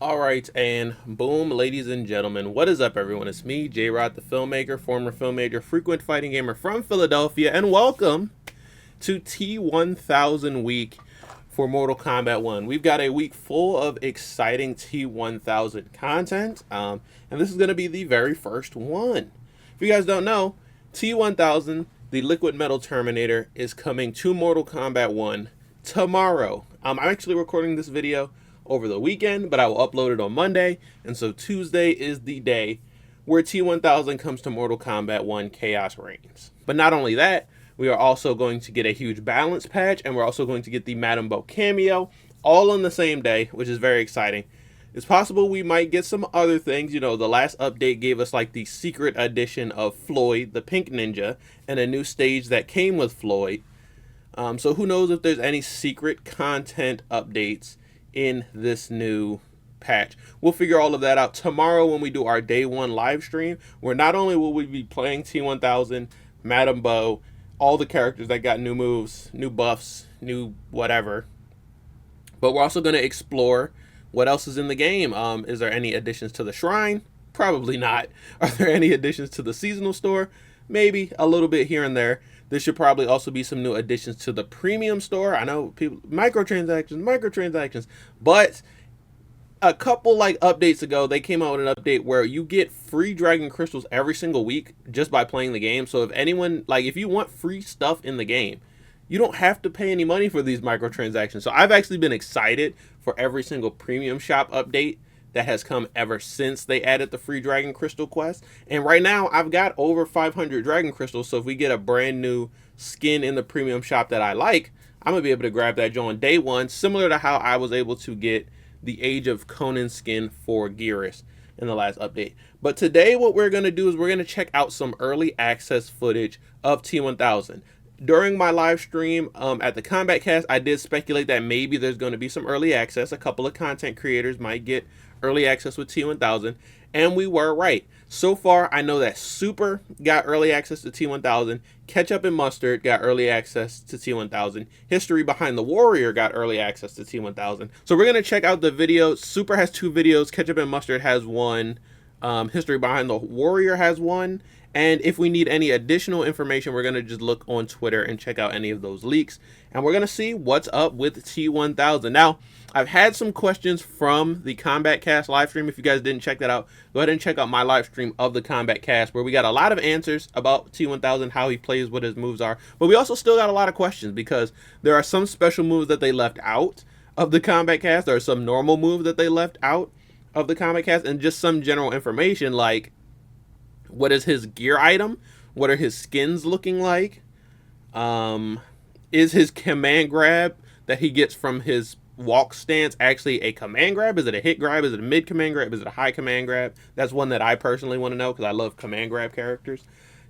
All right, and boom, ladies and gentlemen, what is up, everyone? It's me, J-Rod, the filmmaker, former filmmaker, frequent fighting gamer from Philadelphia, and welcome to T-1000 week for Mortal Kombat 1. We've got a week full of exciting T-1000 content, and this is going to be the very first one. If you guys don't know, T-1000, the Liquid Metal Terminator, is coming to Mortal Kombat 1 tomorrow. I'm actually recording this video over the weekend, but I will upload it on Monday, and so Tuesday is the day where T-1000 comes to Mortal Kombat 1 Khaos Reigns. But not only that, we are also going to get a huge balance patch, and we're also going to get the Madame Bo cameo all on the same day, which is very exciting. It's possible we might get some other things. You know, the last update gave us like the secret edition of Floyd, the Pink Ninja, and a new stage that came with Floyd. So who knows if there's any secret content updates in this new patch. We'll figure all of that out tomorrow when we do our day one live stream, where not only will we be playing T-1000, Madame Bo, all the characters that got new moves, new buffs, new whatever, but we're also going to explore what else is in the game. Is there any additions to the shrine? Probably not. Are there any additions to the seasonal store? Maybe a little bit here and there. There should probably also be some new additions to the premium store. I know people microtransactions, but a couple like updates ago, they came out with an update where you get free dragon crystals every single week just by playing the game. So if anyone, like if you want free stuff in the game, you don't have to pay any money for these microtransactions. So I've actually been excited for every single premium shop update that has come ever since they added the free Dragon Crystal quest. And right now, I've got over 500 Dragon Crystals, so if we get a brand new skin in the premium shop that I like, I'm going to be able to grab that on day one, similar to how I was able to get the Age of Conan skin for Geras in the last update. But today, what we're going to do is we're going to check out some early access footage of T-1000. During my live stream at the Combat Cast, I did speculate that maybe there's going to be some early access. A couple of content creators might get early access with T-1000, and we were right. So far, I know that Super got early access to T-1000, Ketchup and Mustard got early access to T-1000, History Behind the Warrior got early access to T-1000. So we're going to check out the video. Super has 2 videos, Ketchup and Mustard has 1, History Behind the Warrior has 1, and if we need any additional information, we're going to just look on Twitter and check out any of those leaks. And we're going to see what's up with T-1000. Now, I've had some questions from the Combat Cast live stream. If you guys didn't check that out, go ahead and check out my live stream of the Combat Cast, where we got a lot of answers about T-1000, how he plays, what his moves are. But we also still got a lot of questions because there are some special moves that they left out of the Combat Cast. There are some normal moves that they left out of the Combat Cast, and just some general information like, what is his gear item? What are his skins looking like? Is his command grab that he gets from his walk stance actually a command grab? Is it a hit grab? Is it a mid command grab? Is it a high command grab? That's one that I personally want to know because I love command grab characters.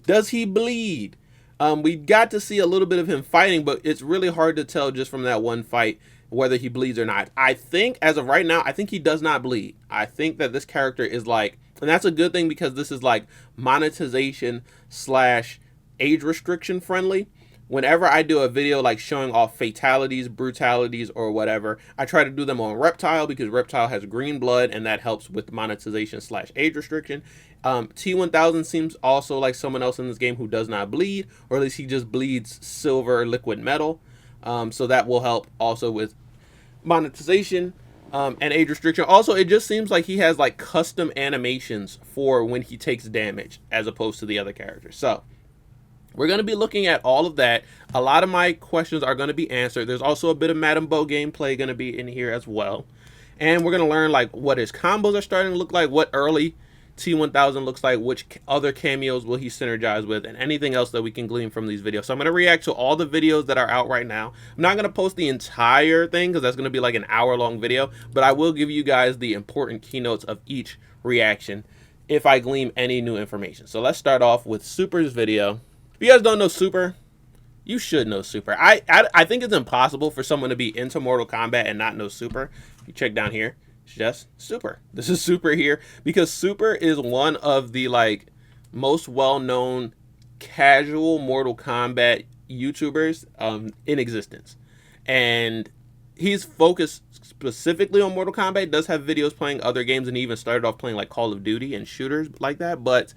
Does he bleed? We got to see a little bit of him fighting, but it's really hard to tell just from that one fight whether he bleeds or not. I think as of right now, I think he does not bleed. I think that this character is like, and that's a good thing because this is like monetization / age restriction friendly. Whenever I do a video like showing off fatalities, brutalities, or whatever, I try to do them on Reptile because Reptile has green blood and that helps with monetization / age restriction. T-1000 seems also like someone else in this game who does not bleed, or at least he just bleeds silver liquid metal. So that will help also with monetization and age restriction. Also, it just seems like he has like custom animations for when he takes damage as opposed to the other characters. So we're going to be looking at all of that. A lot of my questions are going to be answered. There's also a bit of Madame Bo gameplay going to be in here as well. And we're going to learn like what his combos are starting to look like, what early T-1000 looks like, which other cameos will he synergize with, and anything else that we can glean from these videos. So I'm going to react to all the videos that are out right now. I'm not going to post the entire thing because that's going to be like an hour-long video, but I will give you guys the important keynotes of each reaction if I glean any new information. So let's start off with Super's video. If you guys don't know Super, you should know Super. I think it's impossible for someone to be into Mortal Kombat and not know Super. If you check down here, it's just Super. This is Super here because Super is one of the like most well-known casual Mortal Kombat YouTubers in existence. And he's focused specifically on Mortal Kombat. Does have videos playing other games, and he even started off playing like Call of Duty and shooters like that. But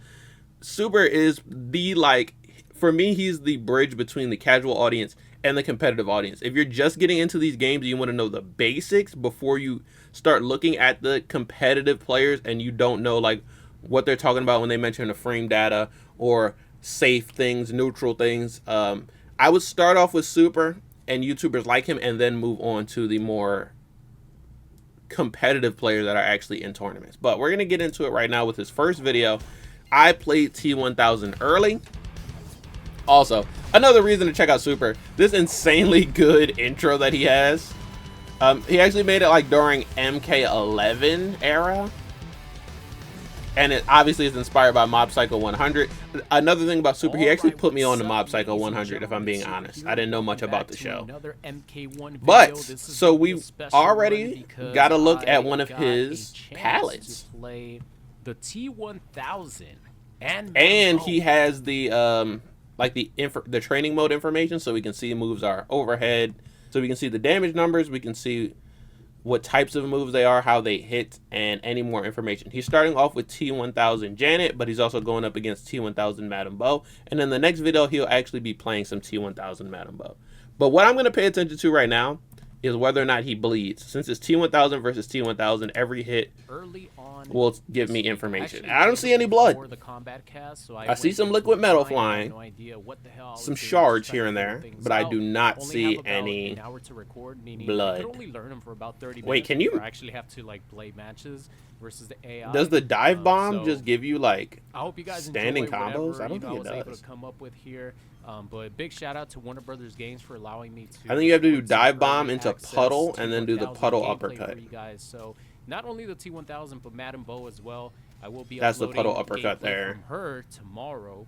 Super is the, like, for me, he's the bridge between the casual audience and the competitive audience. If you're just getting into these games and you want to know the basics before you start looking at the competitive players, and you don't know like what they're talking about when they mention the frame data or safe things, neutral things, I would start off with Super and YouTubers like him, and then move on to the more competitive players that are actually in tournaments. But we're gonna get into it right now with his first video. I played T-1000 early. Also, another reason to check out Super, this insanely good intro that he has. He actually made it like during MK11 era. And it obviously is inspired by Mob Psycho 100. Another thing about Super, he actually put me on to Mob Psycho 100, if I'm being honest. I didn't know much about the show. But, so we've already got to look at one of his pallets. The T-1000 and he has the like the training mode information, so we can see moves are overhead, so we can see the damage numbers, we can see what types of moves they are, how they hit, and any more information. He's starting off with T-1000 Janet, but he's also going up against T-1000 Madame Bo, and in the next video he'll actually be playing some T-1000 Madame Bo. But what I'm going to pay attention to right now is whether or not he bleeds. Since it's T-1000 versus T-1000, every hit will give me information. I don't see any blood. I see some liquid metal flying, some shards here and there, but I do not see any blood. Wait, can you actually have to like play matches versus the AI? Does the dive bomb just give you like I hope you guys standing combos? Whatever, I don't think it does. Able to come up with here. But big shout out to Warner Brothers Games for allowing me to. I think you have to do dive bomb into puddle and then do the puddle uppercut. You guys. So not only the T-1000 but Madame Bo as well. I will be That's the uploading puddle uppercut there from her tomorrow.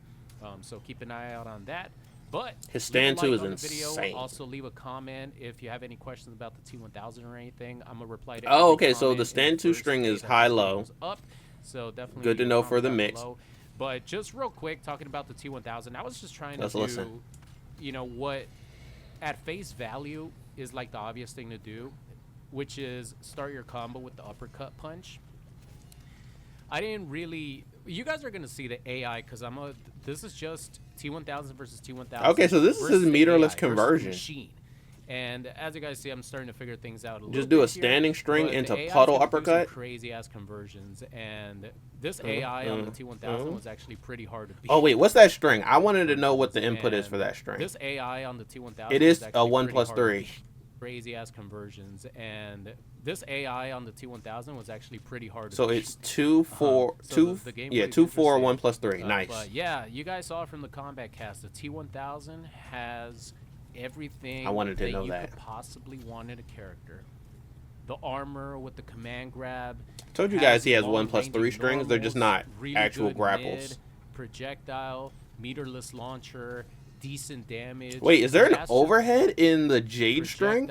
So keep an eye out on that. But his stand two is insane. Video. Also leave a comment if you have any questions about the T-1000 or anything. I'm gonna reply to. Oh, okay. So the stand two string is high low. Up. So definitely good to know for the mix. Below. But just real quick, talking about the T-1000, I was just trying to do, you know, what at face value is like the obvious thing to do, which is start your combo with the uppercut punch. I didn't really. You guys are gonna see the AI because this is just T-1000 versus T-1000. Okay, so this is his meterless conversion. Machine. And as you guys see, I'm starting to figure things out a little Just do bit a standing here, string into puddle uppercut. Crazy ass conversions, and this AI on the T-1000 was actually pretty hard to beat. Oh wait, what's that string? I wanted to know what the input is for that string. This AI on the T-1000. It is a 1+3. Crazy ass conversions, and this AI on the T-1000 was actually pretty hard. So it's 2, 4, 2. Yeah, 2, 4, 1+3. Nice. But yeah, you guys saw it from the combat cast. The T-1000 has everything I wanted to know you that could possibly want in a character. The armor with the command grab. Told you guys he has 1+3 strings. They're just not really actual grapples. Mid, projectile, meterless launcher, decent damage. Wait, is there an overhead in the Jade string?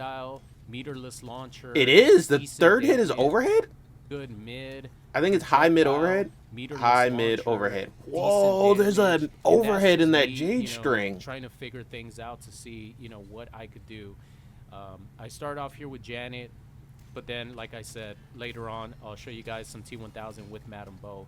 Meterless launcher. It is. The third hit is overhead. Good mid. I think it's high mid overhead. High mid overhead. Whoa, there's an overhead in that Jade string. Trying to figure things out to see, what I could do. I start off here with Janet, but then, like I said, later on, I'll show you guys some T-1000 with Madame Bo.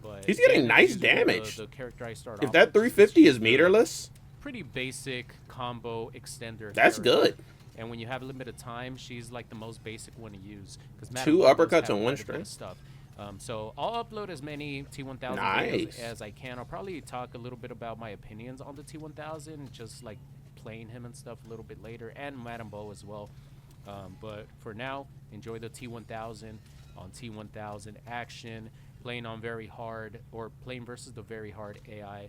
But he's getting nice damage. The character I start if off that 350 is meterless, pretty basic combo extender. That's good. And when you have a limited time, she's like the most basic one to use. 2 uppercuts and 1 string. Stuff. So I'll upload as many T-1000 videos as I can. I'll probably talk a little bit about my opinions on the T-1000, just like playing him and stuff a little bit later, and Madame Bo as well. But for now, enjoy the T-1000 on T-1000 action, playing on very hard, or playing versus the very hard AI.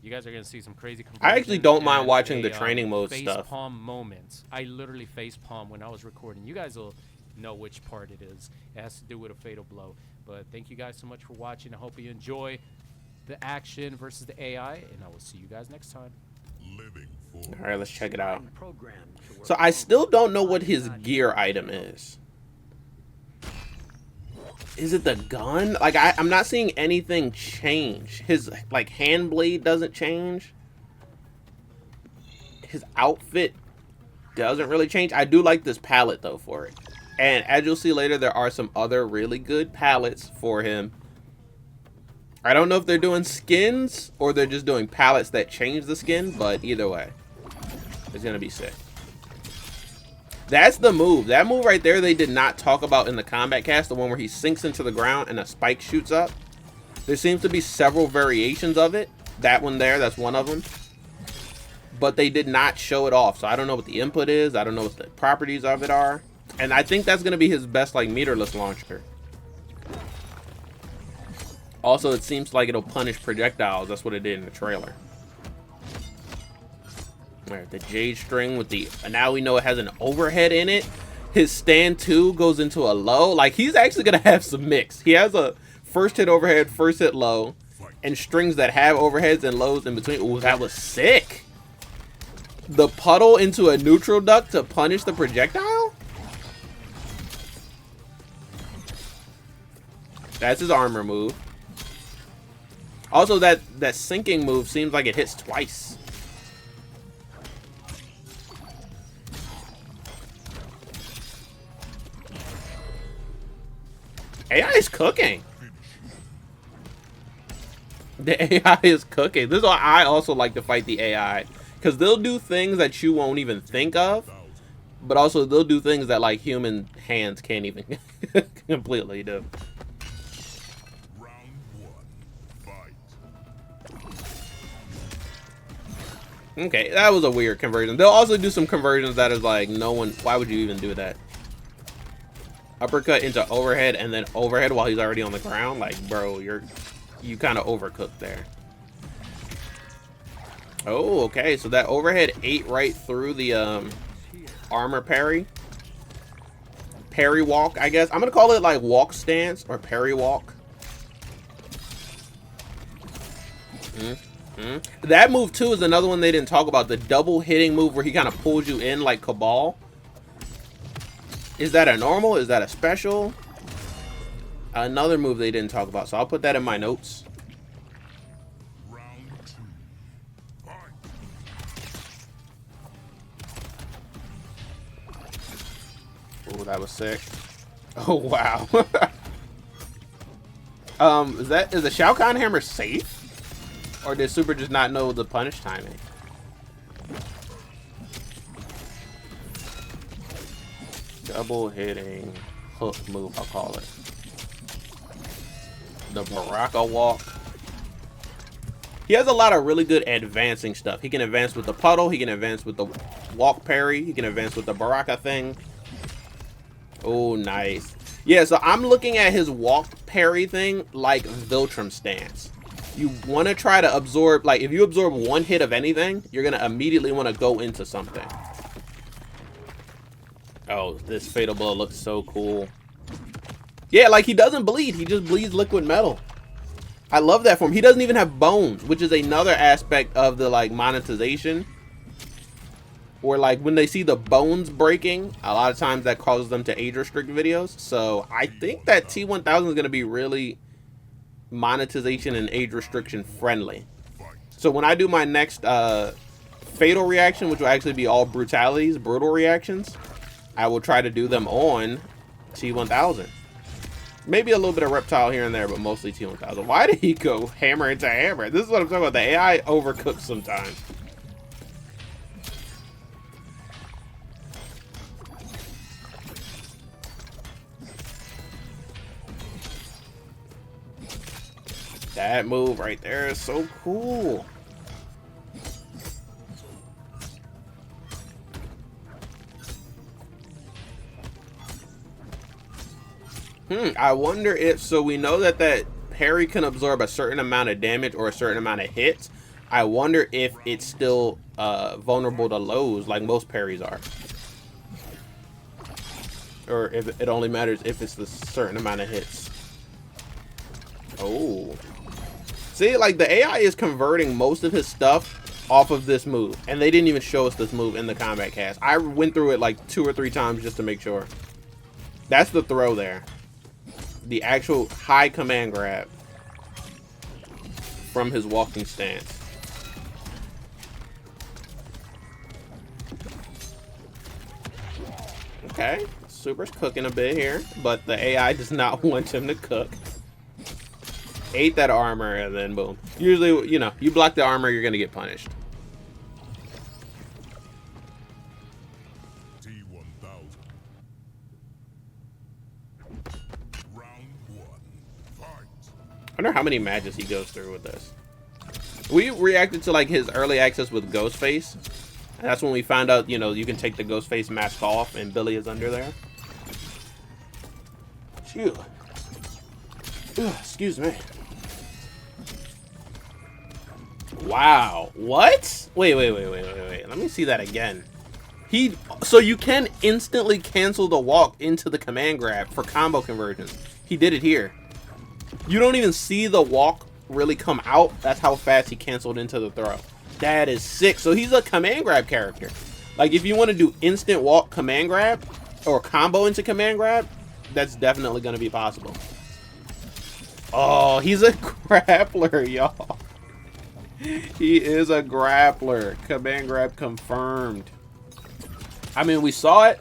You guys are going to see some crazy conversions. I actually don't mind watching the training mode stuff. Facepalm moments. I literally facepalm when I was recording. You guys will know which part it is. It has to do with a fatal blow. But thank you guys so much for watching. I hope you enjoy the action versus the AI, and I will see you guys next time. All right, let's check it out. So I still don't know what his gear item is. Is it the gun? Like, I'm not seeing anything change. His, like, hand blade doesn't change. His outfit doesn't really change. I do like this palette though for it. And as you'll see later, there are some other really good palettes for him. I don't know if they're doing skins or they're just doing palettes that change the skin, but either way, it's gonna be sick. That's the move. That move right there they did not talk about in the combat cast, the one where he sinks into the ground and a spike shoots up. There seems to be several variations of it. That one there, that's one of them. But they did not show it off, so I don't know what the input is. I don't know what the properties of it are. And I think that's gonna be his best like meterless launcher. Also, it seems like it'll punish projectiles. That's what it did in the trailer. Alright, the jade string with the... Now we know it has an overhead in it. His stand 2 goes into a low. Like, he's actually going to have some mix. He has a first hit overhead, first hit low, and strings that have overheads and lows in between. Ooh, that was sick. The puddle into a neutral duck to punish the projectile? That's his armor move. Also, that sinking move seems like it hits twice. AI is cooking. The AI is cooking. This is why I also like to fight the AI. Because they'll do things that you won't even think of. But also, they'll do things that, like, human hands can't even completely do. Okay, that was a weird conversion. They'll also do some conversions that is like, no one... Why would you even do that? Uppercut into overhead and then overhead while he's already on the ground. Like, bro, you kind of overcooked there. Oh, okay. So that overhead ate right through the armor parry. Parry walk, I guess. I'm going to call it like walk stance or parry walk. That move too is another one they didn't talk about. The double hitting move where he kind of pulls you in like Cabal. Is that a normal? Is that a special? Another move they didn't talk about, so I'll put that in my notes. Oh, that was sick. Oh wow. Is the Shao Kahn hammer safe? Or did Super just not know the punish timing? Double hitting hook move, I'll call it. The Baraka walk. He has a lot of really good advancing stuff. He can advance with the puddle. He can advance with the walk parry. He can advance with the Baraka thing. Oh, nice. Yeah, so I'm looking at his walk parry thing like Viltrum stance. You want to try to absorb, like, if you absorb one hit of anything, you're going to immediately want to go into something. Oh, this Fatal Blow looks so cool. Yeah, like, he doesn't bleed. He just bleeds liquid metal. I love that for him. He doesn't even have bones, which is another aspect of the, like, monetization. Or, like, when they see the bones breaking, a lot of times that causes them to age restrict videos. So, I think that T-1000 is going to be really monetization and age restriction friendly. So when I do my next fatal reaction, which will actually be all brutalities, brutal reactions, I will try to do them on T-1000. Maybe a little bit of reptile here and there, but mostly T-1000. Why did he go hammer into hammer? This is what I'm talking about. The AI overcooks sometimes. That move right there is so cool. I wonder if, so we know that parry can absorb a certain amount of damage or a certain amount of hits. I wonder if it's still vulnerable to lows like most parries are. Or if it only matters if it's the certain amount of hits. Oh. See, like, the AI is converting most of his stuff off of this move. And they didn't even show us this move in the combat cast. I went through it like 2 or 3 times just to make sure. That's the throw there. The actual high command grab from his walking stance. Okay, Super's cooking a bit here, but the AI does not want him to cook. Ate that armor, and then boom. Usually, you know, you block the armor, you're gonna get punished. T-1000. Round 1. Fight. I wonder how many matches he goes through with this. We reacted to like his early access with Ghostface. And that's when we found out, you know, you can take the Ghostface mask off and Billy is under there. Phew. Ugh, excuse me. Wow. What? Wait. Let me see that again. So you can instantly cancel the walk into the command grab for combo conversions. He did it here. You don't even see the walk really come out. That's how fast he canceled into the throw. That is sick. So he's a command grab character. Like if you want to do instant walk command grab or combo into command grab, that's definitely going to be possible. Oh, he's a grappler, y'all. He is a grappler. Command grab confirmed. I mean, we saw it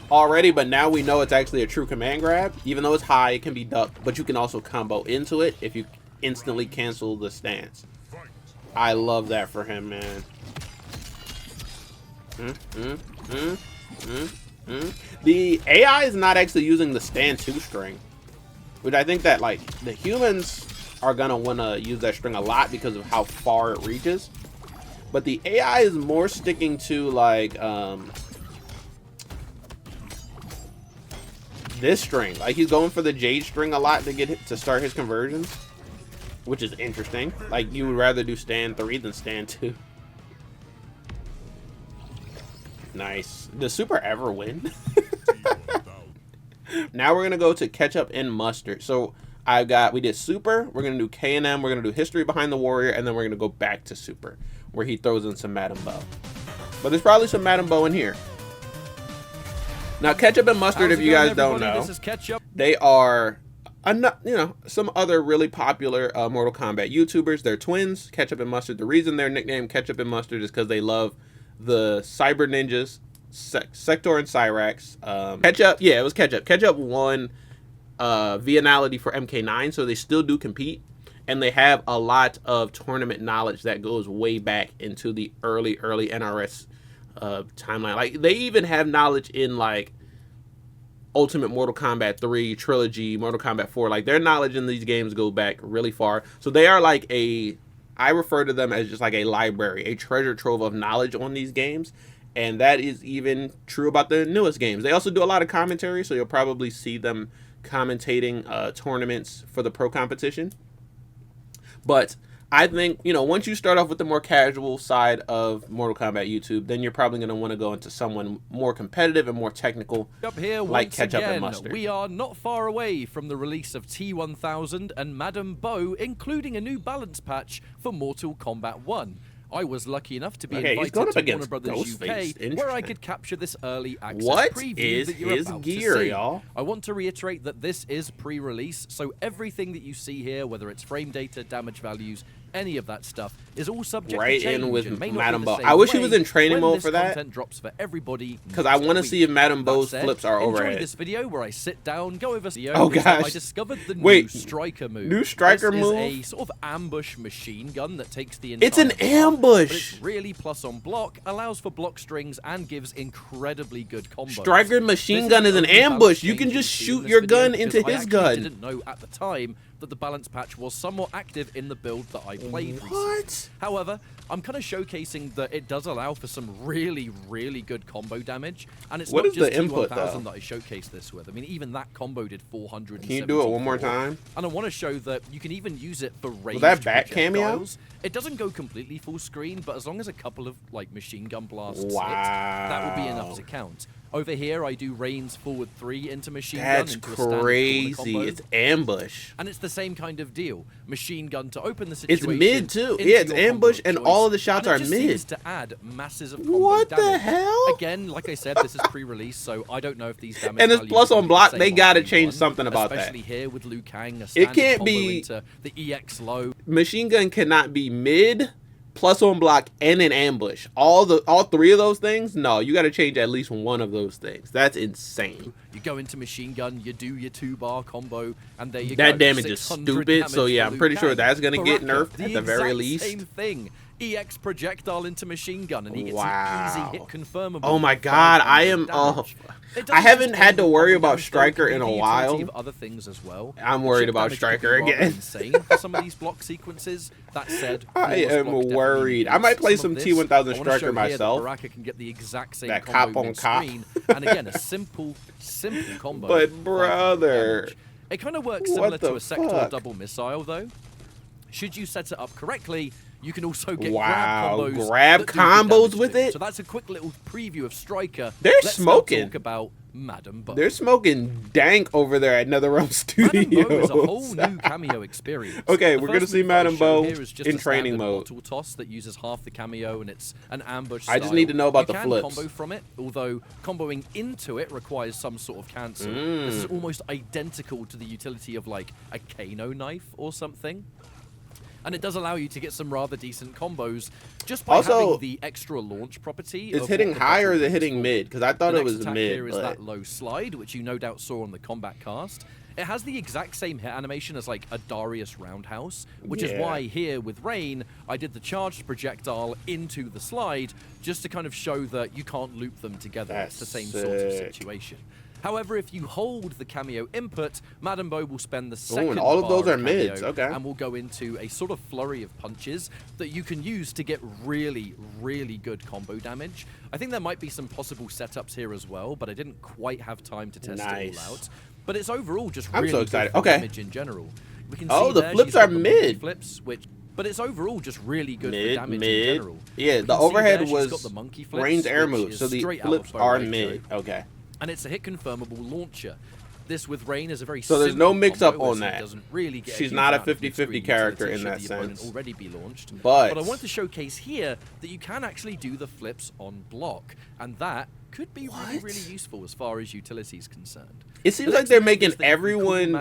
already, but now we know it's actually a true command grab. Even though it's high, it can be ducked, but you can also combo into it if you instantly cancel the stance. I love that for him, man. The AI is not actually using the stand 2 string, which I think that like the humans are gonna want to use that string a lot because of how far it reaches. But the AI is more sticking to like this string. Like he's going for the jade string a lot to get to start his conversions, which is interesting. Like you would rather do stand 3 than stand 2. Nice. Does Super ever win? Now we're gonna go to Ketchup and Mustard. So we did Super, we're gonna do K&M, we're gonna do History Behind the Warrior, and then we're gonna go back to Super, where he throws in some Madame Bo. But there's probably some Madame Bo in here. Now Ketchup and Mustard, if you guys don't know, this is Ketchup. They are some other really popular Mortal Kombat YouTubers. They're twins, Ketchup and Mustard. The reason they're nicknamed Ketchup and Mustard is because they love the Cyber Ninjas, Sector and Cyrax. Ketchup, yeah, it was Ketchup. Ketchup won Vianality for MK9, so they still do compete. And they have a lot of tournament knowledge that goes way back into the early NRS timeline. Like, they even have knowledge in, like, Ultimate Mortal Kombat 3, Trilogy, Mortal Kombat 4. Like, their knowledge in these games go back really far. So they are like I refer to them as just like a library, a treasure trove of knowledge on these games. And that is even true about the newest games. They also do a lot of commentary, so you'll probably see them commentating tournaments for the pro competition. But I think, once you start off with the more casual side of Mortal Kombat YouTube, then you're probably going to want to go into someone more competitive and more technical, Up here like once Ketchup again, and Mustard. we are not far away from the release of T-1000 and Madame Bo, including a new balance patch for Mortal Kombat 1. I was lucky enough to be invited to Warner Brothers UK, where I could capture this early access preview that you're about to see. Y'all? I want to reiterate that this is pre-release, so everything that you see here, whether it's frame data, damage values, any of that stuff, is all subject to change. In with and may not Madame be the Bo. same I wish he way was in training when mode this for that. content drops for everybody, Because I want to see if Madame Bo's flips are enjoy overhead. this video where I sit down, go over the Oh, gosh. I discovered the Wait, new striker move. new striker this move? is a sort of ambush machine gun that takes the entire It's an block, ambush! but it's really plus on block, allows for block strings, and gives incredibly good combos. Striker machine gun is an ambush. You can just shoot your gun into his gun. I didn't know at the time that the balance patch was somewhat active in the build that I played recently. What? However, I'm kind of showcasing that it does allow for some really, really good combo damage, and it's What not is just the input, T-1000 though? that I showcased this with. I mean, even that combo did 400. Can you do it one more time? And I want to show that you can even use it for ranged that back projectiles. It doesn't go completely full screen, but as long as a couple of machine gun blasts hit, that would be enough to count. Over here, I do Reigns forward 3 into machine gun into a standard corner crazy. combo. It's ambush. And it's the same kind of deal. Machine gun to open the situation. It's mid too. into Yeah, it's your combo ambush, of and choice, all of the shots and are it just mid. seems to add masses of combo What the damage. hell? Again, like I said, this is pre-release, so I don't know if these damage And it's values plus are on gonna be block. the They same gotta on change V1, something about that. especially here with Liu Kang, a It standard can't combo be- into the EX low. Machine gun cannot be mid, +1 block, and an ambush. All 3 of those things? No, you got to change at least one of those things. That's insane. You go into machine gun, you do your 2-bar combo, and there you go. That damage is stupid, so yeah, I'm pretty sure that's going to get nerfed at the very least. Same thing. EX projectile into machine gun, and he gets an easy hit confirmable. Oh my god, I am... I haven't had to worry about Striker in a while. Other things as well. I'm worried about Striker again. Insane for some of these block sequences. That said, I am worried. I might play some T-1000 Striker myself. Baraka can get the exact same that combo cop on cop. And again, a simple combo. But brother, it kind of works similar to a sector double missile, though. Should you set it up correctly, you can also get grab combos with it. So that's a quick little preview of Striker. Let's smoking. Talk about Madam Bo. They're smoking dank over there at NetherRealm Studios. Madam Bo is a whole new cameo experience. Okay, we're gonna see Madam Bo in training mode. Mortal toss that uses half the cameo, and it's an ambush. I just need to know about the flips. You can combo from it, although comboing into it requires some sort of cancel. This is almost identical to the utility of like a Kano knife or something. And it does allow you to get some rather decent combos just by having the extra launch property. Is hitting high or is it hitting mid? Because I thought it was mid. Here is that low slide, which you no doubt saw on the combat cast. It has the exact same hit animation as like a Darius roundhouse, which is why here with Rain, I did the charged projectile into the slide just to kind of show that you can't loop them together. It's the same sort of situation. However, if you hold the cameo input, Madam Bo will spend the second and all of those are cameo, mids, okay. And will go into a sort of flurry of punches that you can use to get really, really good combo damage. I think there might be some possible setups here as well, but I didn't quite have time to test it all out. But it's overall just really so excited. good damage in general. We can see the flips are mid. But it's overall just really good for damage in general. Yeah, the overhead was Rain's air move, so the flips are mid. Okay. And it's a hit confirmable launcher. This with Rain is a very so there's no mix up on that. Doesn't really get She's not a 50-50 character in that sense. Already be launched. But I want to showcase here that you can actually do the flips on block, and that could be really useful as far as utility is concerned. It seems like they're making everyone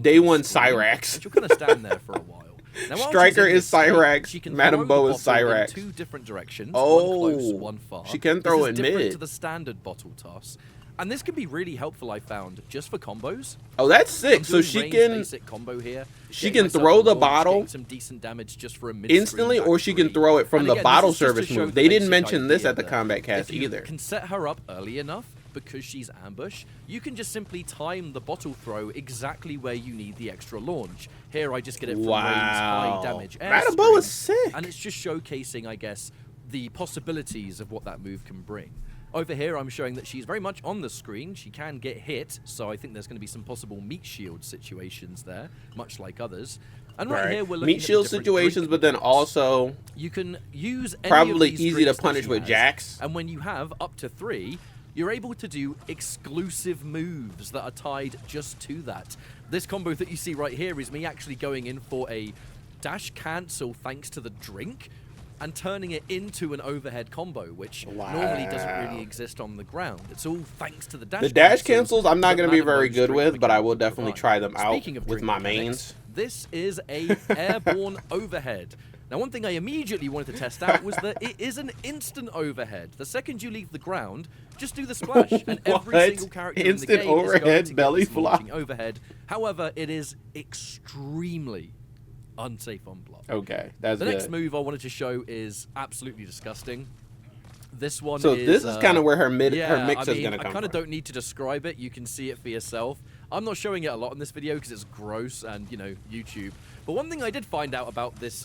day one Cyrax. You're gonna stand there for a while. Now, Striker is Cyrax, Madam Bo is Cyrax. Two different directions, one close, one far. She can throw it mid. To the standard bottle toss. And this can be really helpful, I found, just for combos. Oh, that's sick. So she can basic combo here. She can throw the bottle some decent damage just for a instantly, or she can throw it from the bottle service move. They didn't mention this at the combat cast either. If you can set her up early enough, because she's ambush, you can just simply time the bottle throw exactly where you need the extra launch. Here, I just get it from Rain's high damage air Madam Bo is sick. And it's just showcasing, I guess, the possibilities of what that move can bring. Over here, I'm showing that she's very much on the screen. She can get hit, so I think there's going to be some possible meat shield situations there, much like others. And right here, we're looking meat shield situations, but then also you can use probably easy to punish with jacks. And when you have up to 3, you're able to do exclusive moves that are tied just to that. This combo that you see right here is me actually going in for a dash cancel thanks to the drink, and turning it into an overhead combo, which normally doesn't really exist on the ground. It's all thanks to the dash. The dash cancels I'm not going to be very good with, but I will definitely try them out with my mains. This is a airborne overhead. Now, one thing I immediately wanted to test out was that it is an instant overhead. The second you leave the ground, just do the splash, and every single character in the game is going to belly get launching overhead. However, it is extremely unsafe on block. Okay, that's the next move I wanted to show is absolutely disgusting. This one so is... this is kind of where her mix is going to come from. I kind of don't need to describe it. You can see it for yourself. I'm not showing it a lot in this video because it's gross and, you know, YouTube. But one thing I did find out about this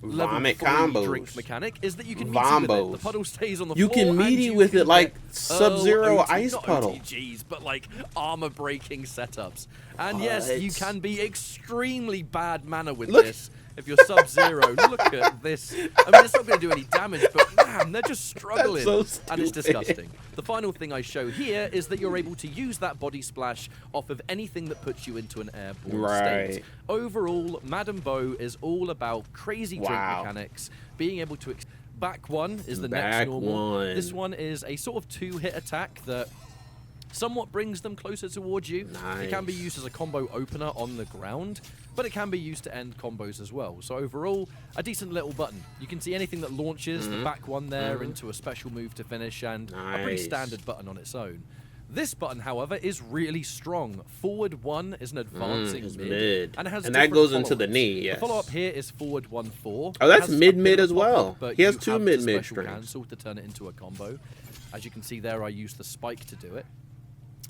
level 3 drink mechanic is that you can meaty with it. The puddle stays on the floor. You can meaty with it like Sub-Zero ice puddle. Not OTGs, but like armor-breaking setups. And yes, you can be extremely bad mana with this. If you're Sub-Zero, look at this. I mean, it's not going to do any damage, but man, they're just struggling. And it's disgusting. The final thing I show here is that you're able to use that body splash off of anything that puts you into an airborne state. Overall, Madam Bo is all about crazy drink mechanics, being able to... Back one is the next normal. This one is a sort of 2-hit attack that somewhat brings them closer towards you. Nice. It can be used as a combo opener on the ground, but it can be used to end combos as well. So overall, a decent little button. You can see anything that launches, the back one there, into a special move to finish, and a pretty standard button on its own. This button, however, is really strong. Forward 1 is an advancing mid. And it has that goes into the knee, yes. The follow-up here is forward 1-4. Oh, that's mid-mid as well. But he has you two have mid-mid the special strings. cancel to turn it into a combo. As you can see there, I used the spike to do it.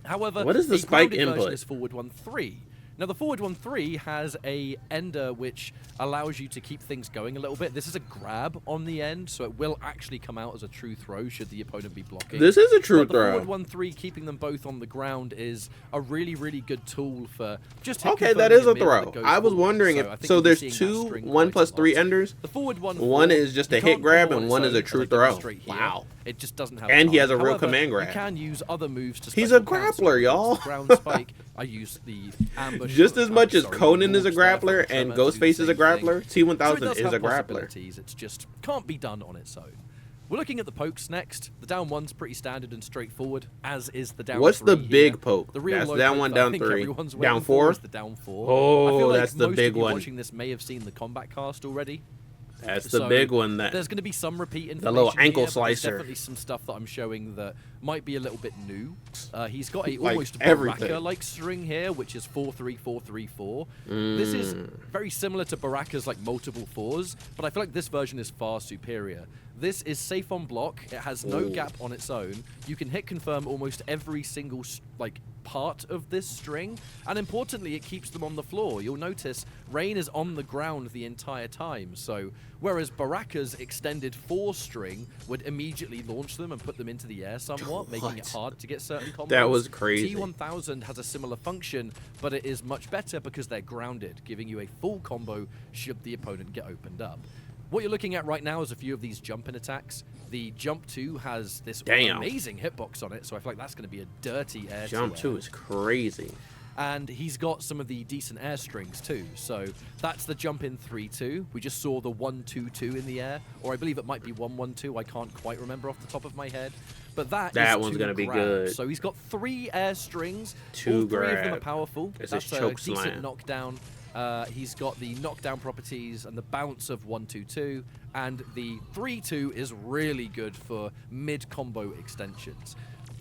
However, what is the spike grounded version input? is forward 1-3. Now, the forward 1-3 has a ender which allows you to keep things going a little bit. This is a grab on the end, so it will actually come out as a true throw should the opponent be blocking. This is a true throw. The forward 1-3, keeping them both on the ground, is a really, really good tool for just okay, that is a throw. I was wondering if so. There's two 1+3 enders. The forward 1-4, one is just a hit grab and one is a true throw. Wow. It just doesn't have. And he has a real However, command grab. You can use other moves to. He's a grappler, y'all. Ground spike. I use the ambush. Just as much as Conan is a grappler and Ghostface is a grappler, T-1000 is a grappler. It just can't be done on its own. We're looking at the pokes next. The down one's pretty standard and straightforward, as is the down What's three the big here. poke? The real That's low down poke one, that I down think three. everyone's Down waiting four? for is the down 4. Oh, I feel like that's the most big of you one. watching this may have seen the combat cast already. That's the So, big one. That there's going to be some repeat information. the little ankle here, but there's slicer. definitely some stuff that I'm showing that might be a little bit new. He's got a Like almost everything. Baraka-like string here, which is 4-3-4-3-4. This is very similar to Baraka's like multiple 4s, but I feel like this version is far superior. This is safe on block. It has no gap on its own. You can hit confirm almost every single like part of this string, and importantly, it keeps them on the floor. You'll notice Rain is on the ground the entire time, so whereas Baraka's extended 4 string would immediately launch them and put them into the air somewhat, making it hard to get certain combos. That was crazy. T-1000 has a similar function, but it is much better because they're grounded, giving you a full combo should the opponent get opened up. What you're looking at right now is a few of these jump-in attacks. The Jump 2 has this amazing hitbox on it, so I feel like that's going to be a dirty air. Jump 2 is crazy. And he's got some of the decent air strings too. So that's the jump in 3-2. We just saw the 1-2-2 in the air, or I believe it might be 1-1-2. I can't quite remember off the top of my head. But that one's going to be good. So he's got 3 air strings. 2 All 3 of them are grab. powerful. It's That's a a choke decent slam. knockdown. He's got the knockdown properties and the bounce of 1-2-2, and the 3-2 is really good for mid-combo extensions.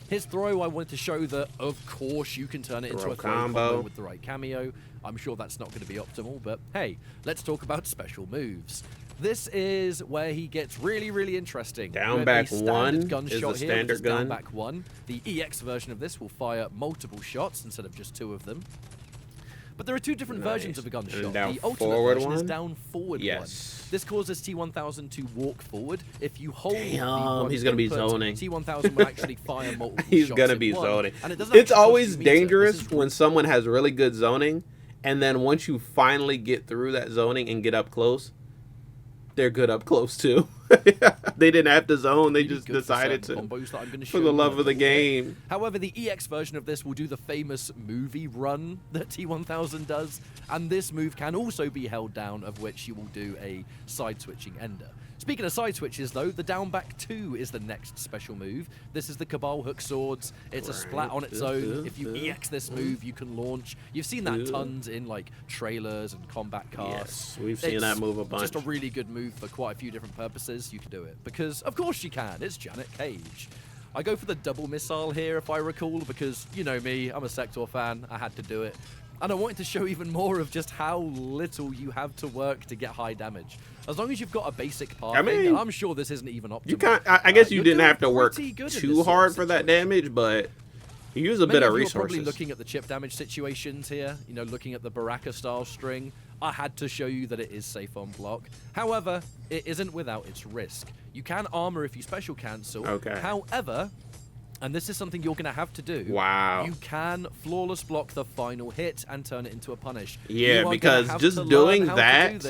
His throw, I wanted to show that, of course, you can turn it into a throw combo with the right cameo. I'm sure that's not going to be optimal, but hey, let's talk about special moves. This is where he gets really, really interesting. Down back 1 is the here, standard gun. Down back 1. The EX version of this will fire multiple shots instead of just 2 of them. But there are 2 different versions of a gunshot. The ultimate version is down forward one. This causes T-1000 to walk forward. If you hold he's going to be zoning. T-1000 will actually fire multiple shots. He's going to be one, zoning. and it It's always dangerous when someone has really good zoning, and then once you finally get through that zoning and get up close, they're good up close too. They didn't have to zone. They just decided to for the love of the game. However, the EX version of this will do the famous movie run that T-1000 does, and this move can also be held down, of which you will do a side-switching ender. Speaking of side switches, though, the down back 2 is the next special move. This is the Cabal Hook Swords. It's a splat on its own. If you EX this move, you can launch. You've seen that tons in like trailers and combat cars. Yes, we've seen that move a bunch. It's just a really good move for quite a few different purposes. You can do it because, of course, you can. It's Janet Cage. I go for the double missile here, if I recall, because you know me, I'm a Sector fan. I had to do it. And I wanted to show even more of just how little you have to work to get high damage. As long as you've got a basic pathing, I'm sure this isn't even optimal. You can't. I guess you didn't have to work too hard for that damage, but you use a bit of resources. You're probably looking at the chip damage situations here. You know, looking at the Baraka style string. I had to show you that it is safe on block. However, it isn't without its risk. You can armor if you special cancel. Okay. However, and this is something you're going to have to do. Wow. You can flawless block the final hit and turn it into a punish. Yeah, because just doing that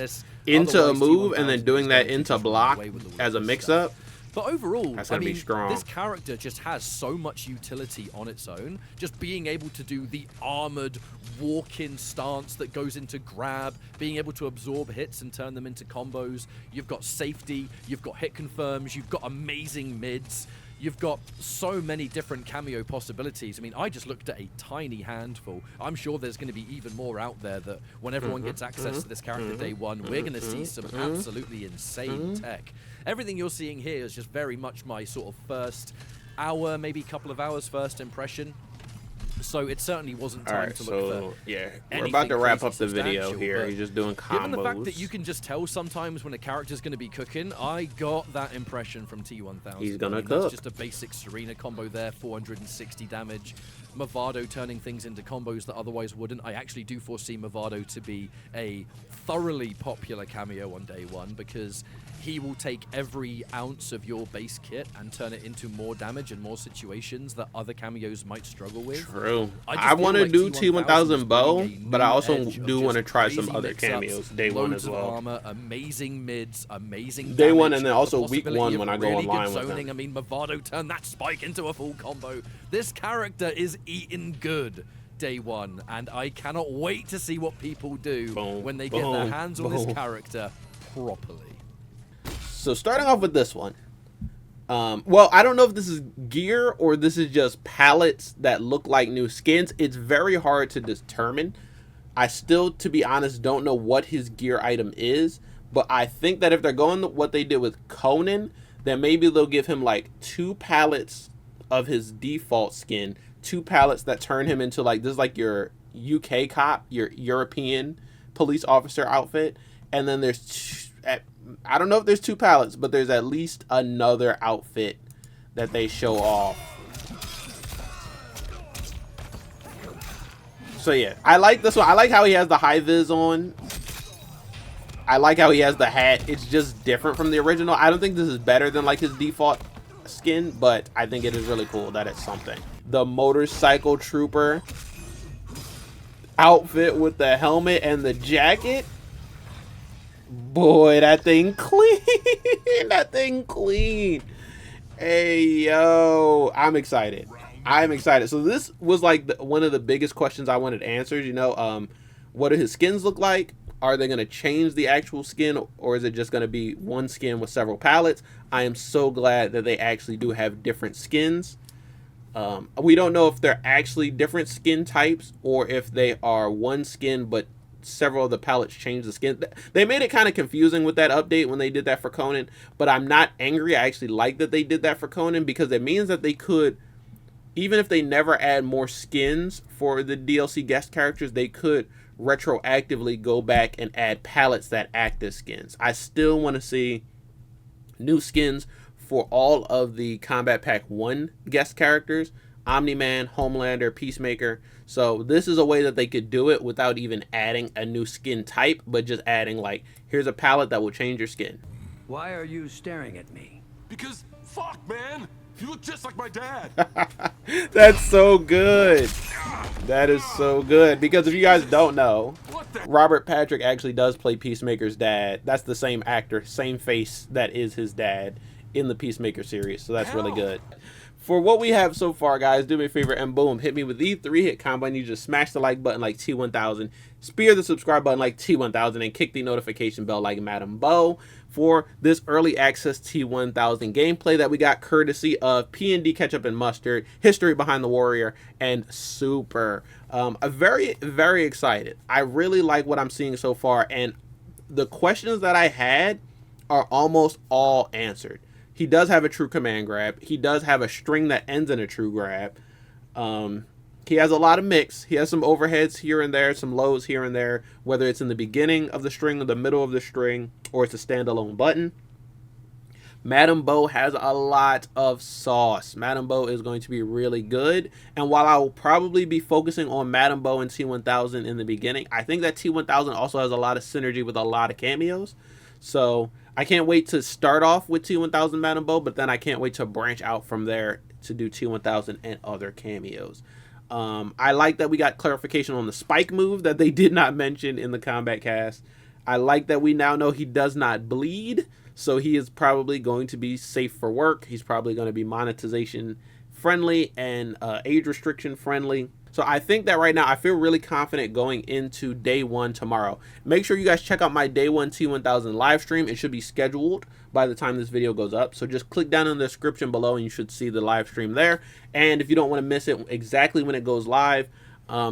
into a move and then doing that into block as a mix-up, but overall, that's gonna be strong. This character just has so much utility on its own. Just being able to do the armored walk-in stance that goes into grab, being able to absorb hits and turn them into combos. You've got safety, you've got hit confirms, you've got amazing mids. You've got so many different cameo possibilities. I mean, I just looked at a tiny handful. I'm sure there's going to be even more out there that when everyone gets access to this character day one, we're going to see some absolutely insane tech. Everything you're seeing here is just very much my sort of first hour, maybe couple of hours first impression. So it certainly wasn't time to look for yeah, we're about to wrap up the video here. He's just doing combos. Given the fact that you can just tell sometimes when a character's going to be cooking, I got that impression from T-1000. He's going to cook. That's just a basic Serena combo there, 460 damage. Movado turning things into combos that otherwise wouldn't. I actually do foresee Movado to be a thoroughly popular cameo on day one because he will take every ounce of your base kit and turn it into more damage in more situations that other cameos might struggle with. True. I want to do T-1000 bow, but I also do want to try some other cameos day one as well. Armor, amazing mids, amazing day one, and then also week one when I go really online with him. I mean, Movado turned that spike into a full combo. This character is eating good day one, and I cannot wait to see what people do when they get their hands on this character properly. So starting off with this one, well, I don't know if this is gear or this is just pallets that look like new skins. It's very hard to determine. I still, to be honest, don't know what his gear item is, but I think that if they're going what they did with Conan, then maybe they'll give him like 2 pallets of his default skin, 2 pallets that turn him into like, this is like your UK cop, your European police officer outfit, and then there's I don't know if there's 2 pallets, but there's at least another outfit that they show off. So yeah, I like this one. I like how he has the high vis on. I like how he has the hat. It's just different from the original. I don't think this is better than like his default skin, but I think it is really cool that it's something. The motorcycle trooper outfit with the helmet and the jacket. Boy, that thing clean. That thing clean. Hey, yo. I'm excited. I'm excited. So this was like one of the biggest questions I wanted answered. You know, what do his skins look like? Are they going to change the actual skin, or is it just going to be one skin with several palettes? I am so glad that they actually do have different skins. We don't know if they're actually different skin types or if they are one skin, but several of the palettes change the skin. They made it kind of confusing with that update when they did that for Conan, but I'm not angry. I actually like that they did that for Conan because it means that they could, even if they never add more skins for the DLC guest characters, they could retroactively go back and add palettes that act as skins. I still want to see new skins for all of the Combat Pack 1 guest characters, Omni-Man, Homelander, Peacemaker. So this is a way that they could do it without even adding a new skin type, but just adding like, here's a palette that will change your skin. Why are you staring at me? Because, fuck, man! You look just like my dad! That's so good. That is so good. Because if you guys don't know, Robert Patrick actually does play Peacemaker's dad. That's the same actor, same face that is his dad in the Peacemaker series. So that's really good. For what we have so far, guys, do me a favor and boom, hit me with the 3-hit combo. And you just smash the like button like T-1000, spear the subscribe button like T-1000, and kick the notification bell like Madam Bo for this early access T-1000 gameplay that we got courtesy of PND Ketchup and Mustard, History Behind the Warrior, and Super. I'm very, very excited. I really like what I'm seeing so far, and the questions that I had are almost all answered. He does have a true command grab. He does have a string that ends in a true grab. He has a lot of mix. He has some overheads here and there, some lows here and there, whether it's in the beginning of the string or the middle of the string, or it's a standalone button. Madam Bo has a lot of sauce. Madam Bo is going to be really good. And while I will probably be focusing on Madam Bo and T-1000 in the beginning, I think that T-1000 also has a lot of synergy with a lot of cameos. So I can't wait to start off with T-1000 Madam Bo, but then I can't wait to branch out from there to do T-1000 and other cameos. I like that we got clarification on the spike move that they did not mention in the combat cast. I like that we now know he does not bleed, so he is probably going to be safe for work. He's probably going to be monetization friendly and age restriction friendly. So I think that right now I feel really confident going into day one tomorrow. Make sure you guys check out my day one T-1000 live stream. It should be scheduled by the time this video goes up. So just click down in the description below and you should see the live stream there. And if you don't want to miss it exactly when it goes live,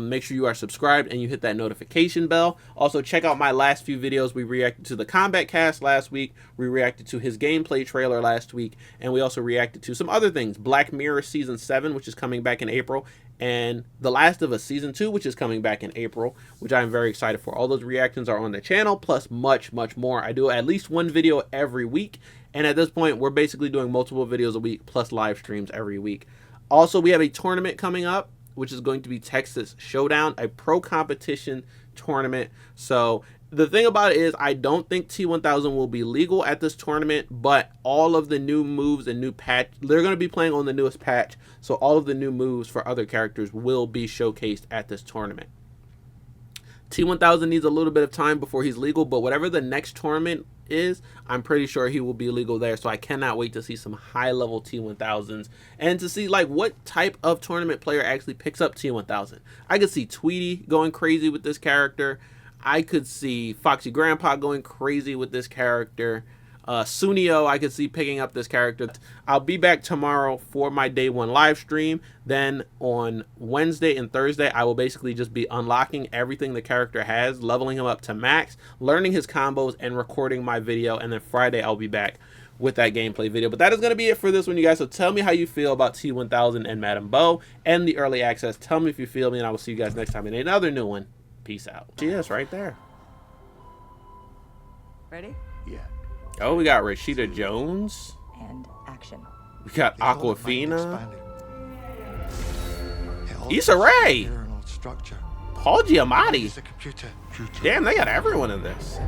make sure you are subscribed and you hit that notification bell. Also, check out my last few videos. We reacted to the Combat Cast last week. We reacted to his gameplay trailer last week. And we also reacted to some other things. Black Mirror Season 7, which is coming back in April. And The Last of Us Season 2, which is coming back in April, which I'm very excited for. All those reactions are on the channel, plus much, much more. I do at least one video every week. And at this point, we're basically doing multiple videos a week, plus live streams every week. Also, we have a tournament coming up, which is going to be Texas Showdown, a pro competition tournament. So the thing about it is I don't think T-1000 will be legal at this tournament, but all of the new moves and new patch, they're going to be playing on the newest patch. So all of the new moves for other characters will be showcased at this tournament. T-1000 needs a little bit of time before he's legal, but whatever the next tournament is, I'm pretty sure he will be legal there. So I cannot wait to see some high-level T-1000s and to see like what type of tournament player actually picks up T-1000. I could see Tweety going crazy with this character. I could see Foxy Grandpa going crazy with this character. Sunio, I could see picking up this character. I'll be back tomorrow for my day one live stream. Then on Wednesday and Thursday, I will basically just be unlocking everything the character has, leveling him up to max, learning his combos, and recording my video. And then Friday, I'll be back with that gameplay video. But that is going to be it for this one, you guys. So tell me how you feel about T-1000 and Madam Bo and the early access. Tell me if you feel me, and I will see you guys next time in another new one. Peace out. She is right there. Ready? Yeah. Oh, we got Rashida Jones. And action. We got Aquafina. Issa Rae. Paul Giamatti. Damn, they got everyone in this.